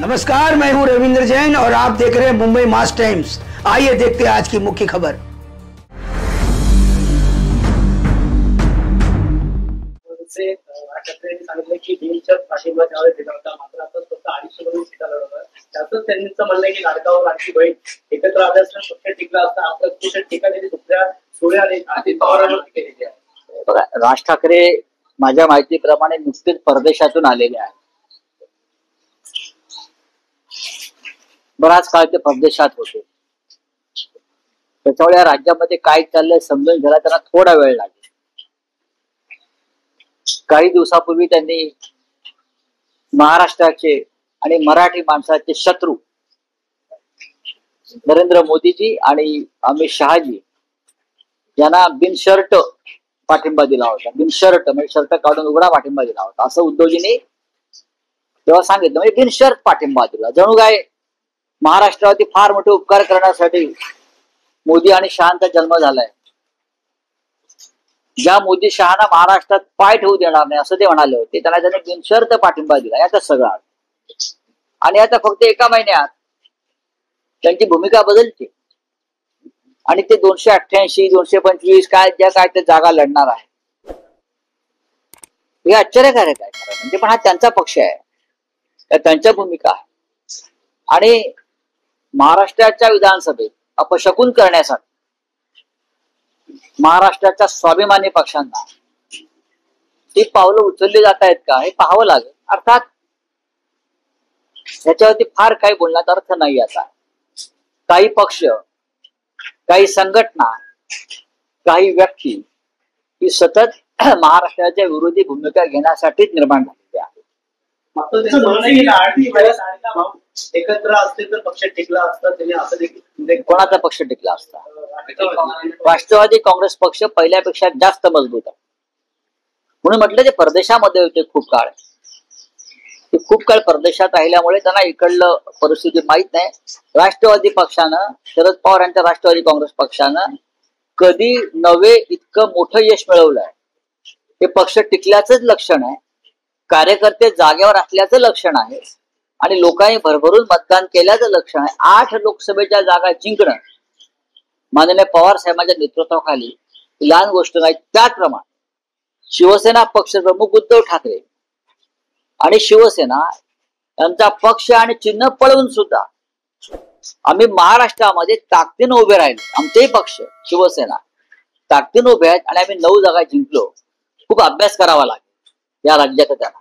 नमस्कार, मैं हूं रविंद्र जैन और आप देख रहे हैं मुंबई मास टाइम्स। आइए देखते हैं आज की मुख्य खबर। सांगितलं की बिनच्या पाठिंबा ज्यावेळेस दिला होता, मात्र आता स्वतः 250 वरून सीटा लढवणार. त्यातच त्यांचं म्हणणं आहे की लाडकावर लाडकी बहीण एकत्र आल्यास पक्ष टिकला असता. आपलं पक्ष टीका त्यांनी दुसऱ्या सोळ्या आणि अजित पवारांवरती केलेली आहे. बघा, राज ठाकरे माझ्या माहितीप्रमाणे नुकतेच परदेशातून आलेले आहेत. बराच काळ ते परदेशात होते, त्याच्यामुळे या राज्यामध्ये काय चाललंय समजून घ्यायला त्यांना थोडा वेळ लागेल. काही दिवसापूर्वी त्यांनी महाराष्ट्राचे आणि मराठी माणसाचे शत्रू नरेंद्र मोदीजी आणि अमित शहाजी यांना बिनशर्त पाठिंबा दिला होता. बिनशर्त म्हणजे शर्त काढून उघडा पाठिंबा दिला होता असं उद्धवजींनी तेव्हा सांगितलं. म्हणजे बिनशर्त पाठिंबा दिला. जणू काय महाराष्ट्रावरती फार मोठे उपकार करण्यासाठी मोदी आणि शहांचा जन्म झालाय. ज्या मोदी शहाना महाराष्ट्रात पाय ठेवू देणार नाही असं ते म्हणाले होते, त्यांना त्यांनी बिनशर्त पाठिंबा दिला. यातच सगळं. आणि आता फक्त एका महिन्यात त्यांची भूमिका बदलते आणि ते 288, 225 काय ते जागा लढणार आहे. हे आश्चर्यकारक आहे खरं म्हणजे. पण हा त्यांचा पक्ष आहे, त्यांच्या भूमिका आहे. आणि महाराष्ट्राच्या विधानसभेत अपशकुन करण्यासाठी महाराष्ट्राच्या स्वाभिमानी पक्षांना ती पावलं उचलली जात आहेत का हे पाहावं लागेल. अर्थात ह्याच्यावरती फार काही बोलण्याचा अर्थ नाही. आता काही पक्ष, काही संघटना, काही व्यक्ती ही सतत महाराष्ट्राच्या विरोधी भूमिका घेण्यासाठीच निर्माण झालेली आहे. मात्र त्याचं म्हणणं आहे की लाडकी बहीण भाऊ एकत्र असते तर पक्ष टिकला असता. त्यांनी असं देखील कोणाचा पक्ष टिकला असता? राष्ट्रवादी काँग्रेस पक्ष पहिल्यापेक्षा जास्त मजबूत आहे. म्हणून म्हटलं ते परदेशामध्ये होते खूप काळ. ते खूप काळ परदेशात राहिल्यामुळे त्यांना इकडलं परिस्थिती माहित नाही. राष्ट्रवादी पक्षानं, शरद पवार यांच्या राष्ट्रवादी काँग्रेस पक्षानं कधी नव्हे इतकं मोठं यश मिळवलंय. हे पक्ष टिकल्याचंच लक्षण आहे, कार्यकर्ते जागेवर असल्याचं लक्षण आहे आणि लोकांनी भरभरून मतदान केल्याचं लक्षण आहे. 8 लोकसभेच्या जागा जिंकणं माननीय पवार साहेबांच्या नेतृत्वाखाली लहान गोष्ट नाही. त्याचप्रमाणे शिवसेना पक्षप्रमुख उद्धव ठाकरे आणि शिवसेना यांचा पक्ष आणि चिन्ह पळवून सुद्धा आम्ही महाराष्ट्रामध्ये ताकदीनं उभे राहिलो. आमचेही पक्ष शिवसेना ताकदीनं उभे आहेत आणि आम्ही 9 जागा जिंकलो. खूप अभ्यास करावा लागेल या राज्याचा त्यांना.